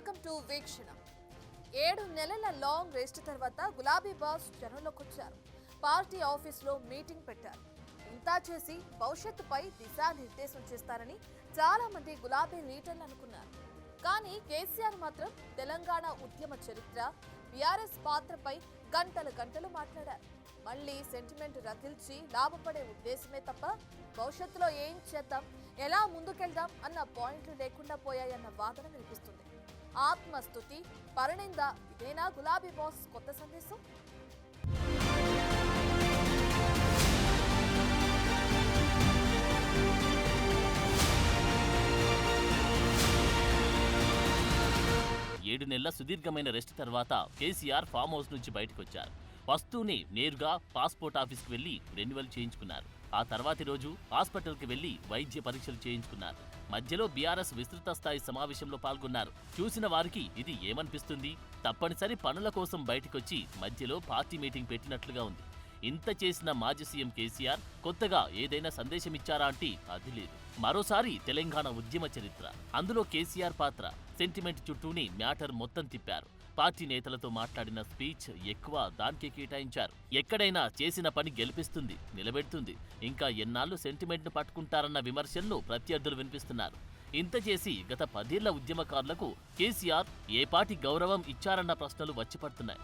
Welcome to వీక్షణ. 7 నెలల long rest తర్వాత గులాబీ బాస్ జనంలోకి వచ్చారు. పార్టీ ఆఫీసులో మీటింగ్ పెట్టారు. ఇంతా చేసి భవిష్యత్తుపై దిశానిర్దేశం చేస్తారని చాలా మంది గులాబీ లీడర్లు అనుకున్నారు. కానీ కేసీఆర్ మాత్రం తెలంగాణ ఉద్యమ చరిత్ర, బీఆర్ఎస్ పాత్రపై గంటలు మాట్లాడారు. మళ్లీ సెంటిమెంట్ రగిల్చి లాభపడే ఉద్దేశమే తప్ప భవిష్యత్తులో ఏం చేద్దాం, ఎలా ముందుకెళ్దాం అన్న పాయింట్లు లేకుండా పోయాయన్న వాదన వినిపిస్తుంది. ఆత్మస్తుతి, పరనింద, ఇదేనా గులాబీ బాస్ కొత్త సందేశం? ఏడు నెలల సుదీర్ఘమైన రెస్ట్ తర్వాత కేసీఆర్ ఫామ్ హౌస్ నుంచి బయటకొచ్చారు. వస్తూనే నేరుగా పాస్పోర్ట్ ఆఫీస్కి వెళ్లి రెన్యువల్ చేయించుకున్నారు. ఆ తర్వాతి రోజు హాస్పిటల్కి వెళ్లి వైద్య పరీక్షలు చేయించుకున్నారు. మధ్యలో బీఆర్ఎస్ విస్తృత స్థాయి సమావేశంలో పాల్గొన్నారు. చూసిన వారికి ఇది ఏమనిపిస్తుంది? తప్పనిసరి పనుల కోసం బయటకొచ్చి మధ్యలో పార్టీ మీటింగ్ పెట్టినట్లుగా ఉంది. ఇంత చేసిన మాజీ సీఎం కేసీఆర్ కొత్తగా ఏదైనా సందేశమిచ్చారా అంటే అది లేదు. మరోసారి తెలంగాణ ఉద్యమ చరిత్ర, అందులో కేసీఆర్ పాత్ర, సెంటిమెంట్ చుట్టూనే మ్యాటర్ మొత్తం తిప్పారు. పార్టీ నేతలతో మాట్లాడిన స్పీచ్ ఎక్కువ దానికే కేటాయించారు. ఎక్కడైనా చేసిన పని గెలిపిస్తుంది, నిలబెడుతుంది, ఇంకా ఎన్నాళ్లు సెంటిమెంట్ను పట్టుకుంటారన్న విమర్శలను ప్రత్యర్థులు వినిపిస్తున్నారు. ఇంత చేసి గత 10 ఏళ్ల ఉద్యమకారులకు కేసీఆర్ ఏ పార్టీ గౌరవం ఇచ్చారన్న ప్రశ్నలు వచ్చిపడుతున్నాయి.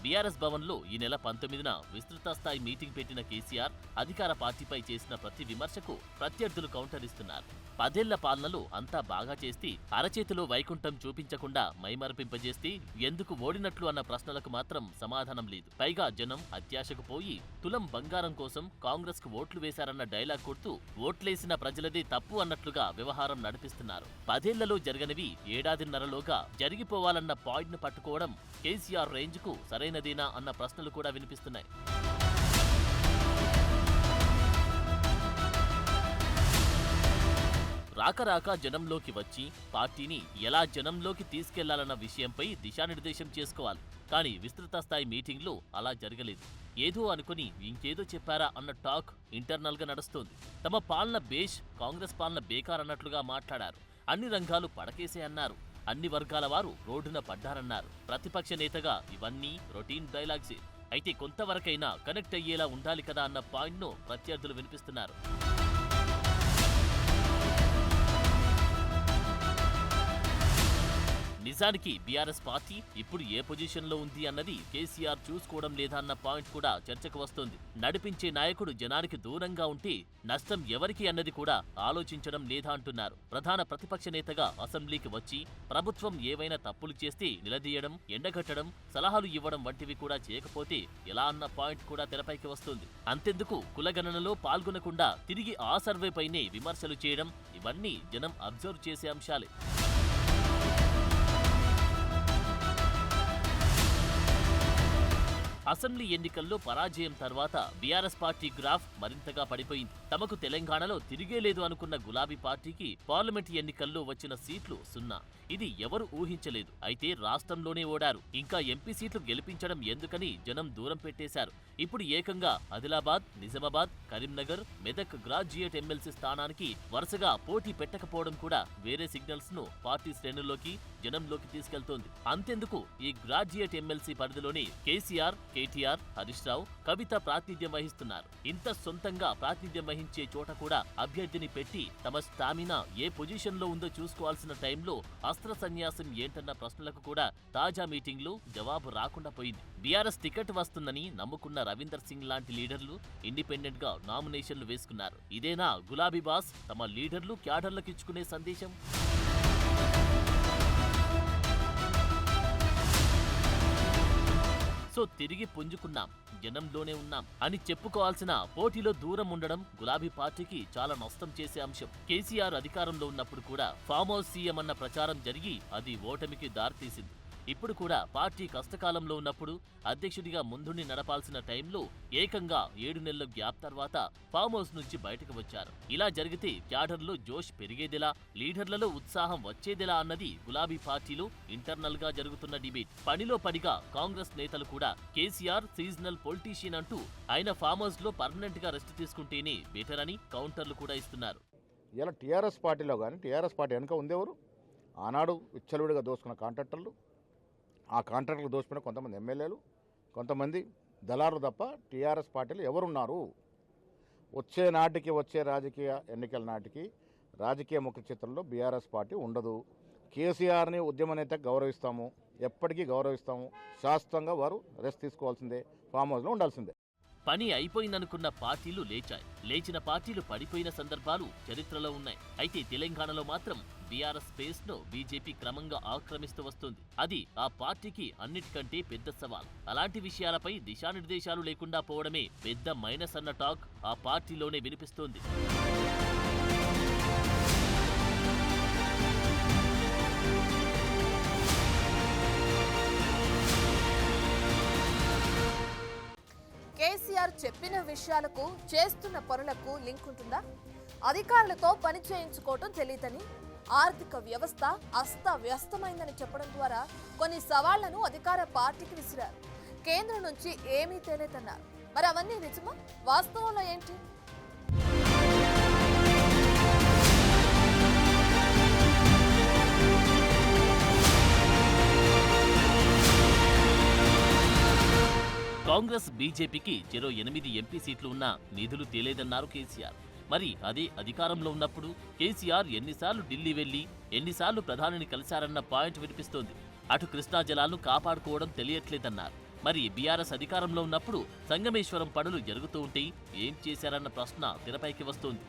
బీఆర్ఎస్ భవన్లో ఈ నెల 19న విస్తృత స్థాయి మీటింగ్ పెట్టిన కేసీఆర్ అధికార పార్టీపై చేసిన ప్రతి విమర్శకు ప్రత్యర్థులు కౌంటర్ ఇస్తున్నారు. 10 ఏళ్ల పాలనలో అంతా బాగా చేస్తే అరచేతిలో వైకుంఠం చూపించకుండా మైమరపింపజేస్తే ఎందుకు ఓడినట్లు అన్న ప్రశ్నలకు మాత్రం సమాధానం లేదు. పైగా జనం అత్యాశకు పోయి తులం బంగారం కోసం కాంగ్రెస్ కు ఓట్లు వేశారన్న డైలాగ్ కొడుతూ ఓట్లేసిన ప్రజలదే తప్పు అన్నట్లుగా వ్యవహారం నడిపిస్తున్నారు. 10 ఏళ్లలో జరగనివి ఏడాదిన్నరలోగా జరిగిపోవాలన్న పాయింట్ను పట్టుకోవడం కేసీఆర్ రేంజ్కు సరైనదేనా అన్న ప్రశ్నలు కూడా వినిపిస్తున్నాయి. రాక జనంలోకి వచ్చి పార్టీని ఎలా జనంలోకి తీసుకెళ్లాలన్న విషయంపై దిశానిర్దేశం చేసుకోవాలి. కానీ విస్తృత స్థాయి మీటింగ్లో అలా జరగలేదు. ఏదో అనుకుని ఇంకేదో చెప్పారా అన్న టాక్ ఇంటర్నల్ గా నడుస్తోంది. తమ పాలన బేష్, కాంగ్రెస్ పాలన బేకార్ అన్నట్లుగా మాట్లాడారు. అన్ని రంగాలు పడకేసే అన్నారు. అన్ని వర్గాల వారు రోడ్డున పడ్డారన్నారు. ప్రతిపక్ష నేతగా ఇవన్నీ రొటీన్ డైలాగ్సే. అయితే కొంతవరకైనా కనెక్ట్ అయ్యేలా ఉండాలి కదా అన్న పాయింట్ను ప్రత్యర్థులు వినిపిస్తున్నారు. నిజానికి బీఆర్ఎస్ పార్టీ ఇప్పుడు ఏ పొజిషన్లో ఉంది అన్నది కేసీఆర్ చూసుకోవడం లేదా అన్న పాయింట్ కూడా చర్చకు వస్తోంది. నడిపించే నాయకుడు జనానికి దూరంగా ఉంటే నష్టం ఎవరికి అన్నది కూడా ఆలోచించడం లేదా అంటున్నారు. ప్రధాన ప్రతిపక్ష నేతగా అసెంబ్లీకి వచ్చి ప్రభుత్వం ఏవైనా తప్పులు చేస్తే నిలదీయడం, ఎండగట్టడం, సలహాలు ఇవ్వడం వంటివి కూడా చేయకపోతే ఎలా అన్న పాయింట్ కూడా తెరపైకి వస్తుంది. అంతెందుకు కులగణనలో పాల్గొనకుండా తిరిగి ఆ సర్వేపైనే విమర్శలు చేయడం, ఇవన్నీ జనం అబ్జర్వ్ చేసే అంశాలే. అసెంబ్లీ ఎన్నికల్లో పరాజయం తర్వాత బీఆర్ఎస్ పార్టీ గ్రాఫ్ మరింతగా పడిపోయింది. తమకు తెలంగాణలో తిరిగేలేదు అనుకున్న గులాబీ పార్టీకి పార్లమెంట్ ఎన్నికల్లో వచ్చిన సీట్లు 0. ఇది ఎవరు ఊహించలేదు. అయితే రాష్ట్రంలోనే ఓడారు. ఇంకా ఎంపీ సీట్లు గెలిపించడం ఎందుకని జనం దూరం పెట్టేశారు. ఇప్పుడు ఏకంగా ఆదిలాబాద్, నిజామాబాద్, కరీంనగర్, మెదక్ గ్రాడ్యుయేట్ ఎమ్మెల్సీ స్థానానికి వరుసగా పోటీ పెట్టకపోవడం కూడా వేరే సిగ్నల్స్ ను పార్టీ శ్రేణుల్లోకి, జనంలోకి తీసుకెళ్తోంది. అంతెందుకు ఈ గ్రాడ్యుయేట్ ఎమ్మెల్సీ పరిధిలోనే కేసీఆర్, కేటీఆర్, హరీష్ రావు, కవిత ప్రాతినిధ్యం వహిస్తున్నారు. ఇంత సొంతంగా ప్రాతినిధ్యం వహించే చోట కూడా అభ్యర్థిని పెట్టి తమ స్టామినా ఏ పొజిషన్ లో ఉందో చూసుకోవాల్సిన టైంలో అస్త్ర సన్యాసం ఏంటన్న ప్రశ్నలకు కూడా తాజా మీటింగ్ లో జవాబు రాకుండా పోయింది. బీఆర్ఎస్ టికెట్ వస్తుందని నమ్ముకున్న రవీందర్ సింగ్ లాంటి లీడర్లు ఇండిపెండెంట్ గా నామినేషన్లు వేసుకున్నారు. ఇదేనా గులాబీ బాస్ తమ లీడర్లు, క్యాడర్లకు ఇచ్చుకునే సందేశం? సో తిరిగి పుంజుకున్నాం, జనంలోనే ఉన్నాం అని చెప్పుకోవాల్సిన పోటీలో దూరం ఉండడం గులాబీ పార్టీకి చాలా నష్టం చేసే అంశం. కేసీఆర్ అధికారంలో ఉన్నప్పుడు కూడా ఫామ్ హౌస్ సీఎం అన్న ప్రచారం జరిగి అది ఓటమికి దారితీసింది. ఇప్పుడు కూడా పార్టీ కష్టకాలంలో ఉన్నప్పుడు అధ్యక్షుడిగా ముందుండి నడపాల్సిన టైంలో ఏకంగా 7 నెలల గ్యాప్ తర్వాత ఫామ్ హౌస్ నుంచి బయటకు వచ్చారు. ఇలా జరిగితే క్యాడర్లో జోష్ పెరిగేదెలా, లీడర్లలో ఉత్సాహం వచ్చేదెలా అన్నది గులాబీ పార్టీలో ఇంటర్నల్ గా జరుగుతున్న డిబేట్. పనిలో పడిగా కాంగ్రెస్ నేతలు కూడా కేసీఆర్ సీజనల్ పొలిటీషియన్ అంటూ ఆయన ఫామ్ హౌస్ లో పర్మనెంట్ గా రెస్ట్ తీసుకుంటేనే బెటర్ అని కౌంటర్లు కూడా ఇస్తున్నారు. ఇలా టీఆర్ఎస్ పార్టీలో కానీ టీఆర్ఎస్ పార్టీ వెనుక ఉందేవరు? ఆనాడు విచ్చలవిడిగా దోసుకున్న కాంట్రాక్టర్లు, ఆ కాంట్రాక్టర్లు దోసుకున్న కొంతమంది ఎమ్మెల్యేలు, కొంతమంది దళారులు తప్ప టీఆర్ఎస్ పార్టీలు ఎవరున్నారు? వచ్చే రాజకీయ ఎన్నికల నాటికి రాజకీయ ముఖ్య చిత్రంలో బీఆర్ఎస్ పార్టీ ఉండదు. కేసీఆర్ని ఉద్యమ నేతకు గౌరవిస్తాము, ఎప్పటికీ గౌరవిస్తాము. శాశ్వతంగా వారు రెస్ట్ తీసుకోవాల్సిందే, ఫామ్ హౌస్లో ఉండాల్సిందే. పని అయిపోయిందనుకున్న పార్టీలు లేచాయి. లేచిన పార్టీలు పడిపోయిన సందర్భాలు చరిత్రలో ఉన్నాయి. అయితే తెలంగాణలో మాత్రం బీఆర్ఎస్ స్పేస్ ను బీజేపీ క్రమంగా ఆక్రమిస్తూ వస్తుంది. అది ఆ పార్టీకి అన్నిటికంటే పెద్ద సవాల్. అలాంటి విషయాలపై దిశానిర్దేశాలు లేకుండా పోవడమే పెద్ద మైనస్ అన్న టాక్ ఆ పార్టీలోనే వినిపిస్తోంది. కేసీఆర్ చెప్పిన విషయాలకు చేస్తున్న పనులకు లింక్ ఉంటుందా? అధికారులతో పని చేయించుకోవటం తెలియదని, ఆర్థిక వ్యవస్థ అస్తవ్యస్తమైందని చెప్పడం ద్వారా కొన్ని సవాళ్లను అధికార పార్టీకి విసిరారు. కేంద్రం నుంచి ఏమీ తేలేదన్నారు. మరి అవన్నీ నిజమా? వాస్తవంలో ఏంటి? కాంగ్రెస్ బీజేపీకి చెరో 8 ఎంపీ సీట్లు ఉన్నా నిధులు తేలేదన్నారు కేసీఆర్. మరి అదే అధికారంలో ఉన్నప్పుడు కేసీఆర్ ఎన్నిసార్లు ఢిల్లీ వెళ్లి ఎన్నిసార్లు ప్రధానిని కలిశారన్న పాయింట్ వినిపిస్తోంది. అటు కృష్ణా జలాలను కాపాడుకోవడం తెలియట్లేదన్నారు. మరి బీఆర్ఎస్ అధికారంలో ఉన్నప్పుడు సంగమేశ్వరం పనులు జరుగుతూ ఉంటే ఏం చేశారన్న ప్రశ్న తెరపైకి వస్తోంది.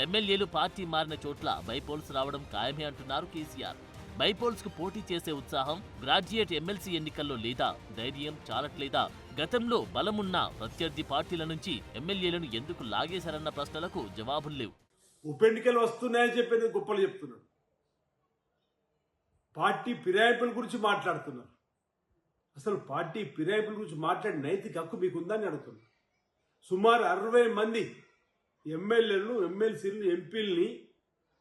ఎమ్మెల్యేలు పార్టీ మారిన చోట్ల బైపోల్స్ రావడం ఖాయమే అంటున్నారు కేసీఆర్. బైపోల్స్ కు పోటీ చేసే ఉత్సాహం గ్రాడ్యుయేట్ ఎమ్మెల్సీ ఎన్నికల్లో లేదా? ధైర్యం చాలట్లేదా? గతంలో బలమున్న ప్రత్యర్థి పార్టీల నుంచి ఎమ్మెల్యేలను ఎందుకు లాగేశారన్న ప్రశ్నలకు జవాబులు లేవు. ఉప ఎన్నికలు వస్తున్నాయని చెప్పేది గొప్పలు చెప్తున్నారు. పార్టీ ఫిరాయింపుల గురించి మాట్లాడుతున్నారు. అసలు పార్టీ ఫిరాయింపుల గురించి మాట్లాడే నైతిక హక్కు మీకుందని అడుగుతున్నారు. సుమారు 60 మంది ఎమ్మెల్యేలను, ఎమ్మెల్సీలను, ఎంపీలని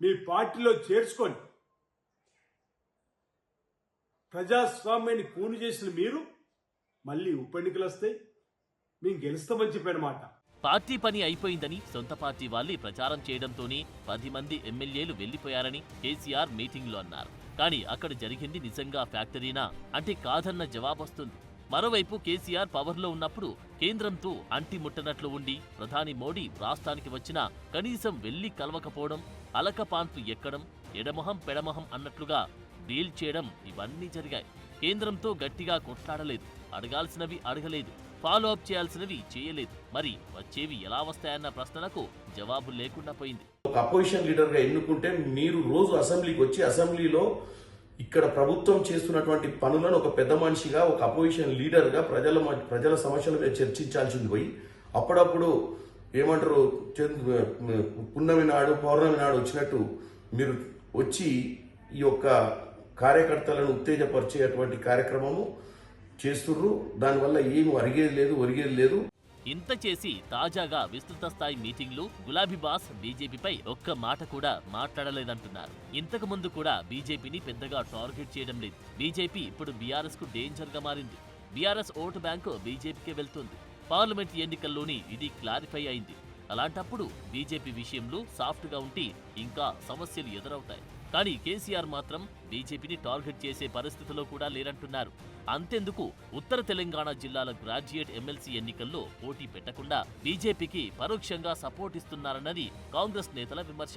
మీ పార్టీలో చేర్చుకొని ప్రజాస్వామ్యాన్ని కూని చేసిన మీరు మళ్ళీ ఉప ఎన్నికలు వస్తాయి, మేము గెలుస్తామని చెప్పిన మాట. పార్టీ పని అయిపోయిందని సొంత పార్టీ వాళ్ళే ప్రచారం చేయడంతోనే 10 మంది ఎమ్మెల్యేలు వెళ్లిపోయారని కేసీఆర్ మీటింగ్లో అన్నారు. కానీ అక్కడ జరిగింది నిజంగా ఫ్యాక్టరీనా అంటే కాదన్న జవాబు వస్తుంది. మరోవైపు కేసీఆర్ పవర్లో ఉన్నప్పుడు కేంద్రంతో అంటి ముట్టనట్లు ఉండి ప్రధాని మోడీ రాష్ట్రానికి వచ్చినా కనీసం వెళ్లి కలవకపోవడం, అలకపాన్పు ఎక్కడం, ఎడమొహం పెడమొహం అన్నట్లుగా డీల్ చేయడం ఇవన్నీ జరిగాయి. కేంద్రంతో గట్టిగా కొట్లాడలేదు, అడగాల్సినవి అడగలేదు, ఫాలో అప్ చేయాల్సినవి చేయలేదు. మరి వచ్చేవి ఎలా వస్తాయన్న ప్రశ్నలకు జవాబు లేకుండా పోయింది. ఒక అపోజిషన్ లీడర్ గా ఎన్నుకుంటే మీరు రోజు అసెంబ్లీకి వచ్చి అసెంబ్లీలో ఇక్కడ ప్రభుత్వం చేస్తున్నటువంటి పనులను ఒక పెద్ద మనిషిగా, ఒక అపోజిషన్ లీడర్ గా ప్రజల సమస్యల మీద చర్చించాల్సింది పోయి అప్పుడప్పుడు ఏమంటారు పున్నమి నాడు పౌర్ణమి నాడు వచ్చినట్టు మీరు వచ్చి ఈ యొక్క కార్యకర్తలను ఉత్తేజపరిచేటువంటి కార్యక్రమము చేస్తుర్రు. దానివల్ల ఏమి ఒరిగేది లేదు. ఇంత చేసి తాజాగా విస్తృత స్థాయి మీటింగ్లు గులాబీ బాస్ బీజేపీపై ఒక్క మాట కూడా మాట్లాడలేదంటున్నారు. ఇంతకు ముందు కూడా బీజేపీని పెద్దగా టార్గెట్ చేయడం లేదు. బీజేపీ ఇప్పుడు బీఆర్ఎస్ కు డేంజర్ గా మారింది. బీఆర్ఎస్ ఓటు బ్యాంకు బీజేపీకే వెళ్తుంది. పార్లమెంట్ ఎన్నికల్లోని ఇది క్లారిఫై అయింది. అలాంటప్పుడు బీజేపీ విషయంలో సాఫ్ట్ గా ఉంటే ఇంకా సమస్యలు ఎదురవుతాయి. కానీ కేసీఆర్ మాత్రం బీజేపీని టార్గెట్ చేసే పరిస్థితిలో కూడా లేరంటున్నారు. అంతెందుకు ఉత్తర తెలంగాణ జిల్లాల గ్రాడ్యుయేట్ ఎమ్మెల్సీ ఎన్నికల్లో పోటీ పెట్టకుండా బీజేపీకి పరోక్షంగా సపోర్ట్ ఇస్తున్నారన్నది కాంగ్రెస్ నేతల విమర్శ.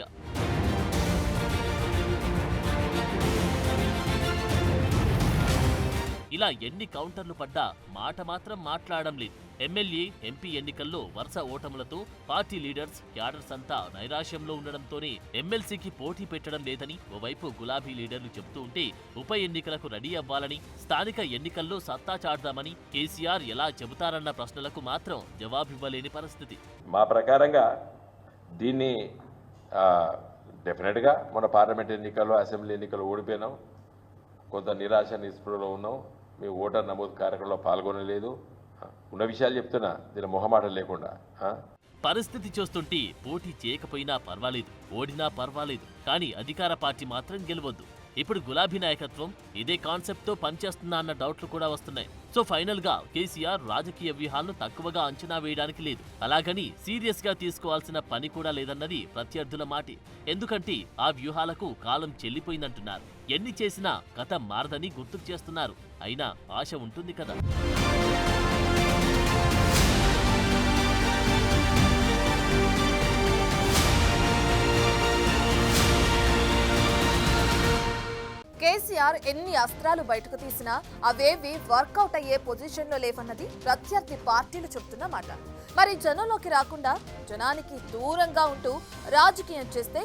ఇలా ఎన్ని కౌంటర్లు పడ్డా మాట మాత్రం మాట్లాడడం లేదు. ఎమ్మెల్యే, ఎంపీ ఎన్నికల్లో వరుస ఓటములతో పార్టీ లీడర్స్, క్యాడర్స్ అంతా నైరాశ్యంలో ఉండడంతోనే ఎమ్మెల్సీకి పోటీ పెట్టడం లేదని ఓవైపు గులాబీ లీడర్లు చెబుతూ ఉంటే, ఉప ఎన్నికలకు రెడీ అవ్వాలని, స్థానిక ఎన్నికల్లో సత్తా చాటుదామని కేసీఆర్ ఎలా చెబుతారన్న ప్రశ్నలకు మాత్రం జవాబివ్వలేని పరిస్థితి. మా ప్రకారంగా దీన్ని డెఫినెట్గా మన పార్లమెంట్ ఎన్నికల్లో అసెంబ్లీ ఎన్నికల్లో ఓడిపోయినాం, కొంత నిరాశ నిస్పృహలో ఉన్నాం, మేము ఓటర్ నమోదు కార్యక్రమంలో పాల్గొనలేదు. ఉన్న విషయాలు చెప్తున్నా, దీని మొహమాటం లేకుండా. పరిస్థితి చూస్తుంటే పోటీ చేయకపోయినా పర్వాలేదు, ఓడినా పర్వాలేదు, కానీ అధికార పార్టీ మాత్రం గెలవద్దు. ఇప్పుడు గులాబీ నాయకత్వం ఇదే కాన్సెప్ట్ తో పనిచేస్తుందా అన్న డౌట్లు కూడా వస్తున్నాయి. సో ఫైనల్ గా కేసీఆర్ రాజకీయ వ్యూహాలను తక్కువగా అంచనా వేయడానికి లేదు, అలాగని సీరియస్ గా తీసుకోవాల్సిన పని కూడా లేదన్నది ప్రత్యర్థుల మాటే. ఎందుకంటే ఆ వ్యూహాలకు కాలం చెల్లిపోయిందంటున్నారు. ఎన్ని చేసినా కథ మారదని గుర్తుకు చేస్తున్నారు. అయినా ఆశ ఉంటుంది కదా. కేసీఆర్ ఎన్ని అస్త్రాలు బయటకు తీసినా అవేవి వర్కౌట్ అయ్యే పొజిషన్లో లేవన్నది ప్రత్యర్థి పార్టీలు చెబుతున్న మాట. మరి జనంలోకి రాకుండా జనానికి దూరంగా ఉంటూ రాజకీయం చేస్తే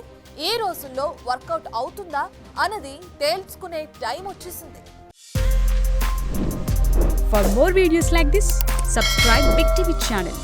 ఈ రోజుల్లో వర్కౌట్ అవుతుందా అన్నది తేల్చుకునే టైం వచ్చేసింది. For more videos like this, subscribe Big TV channel.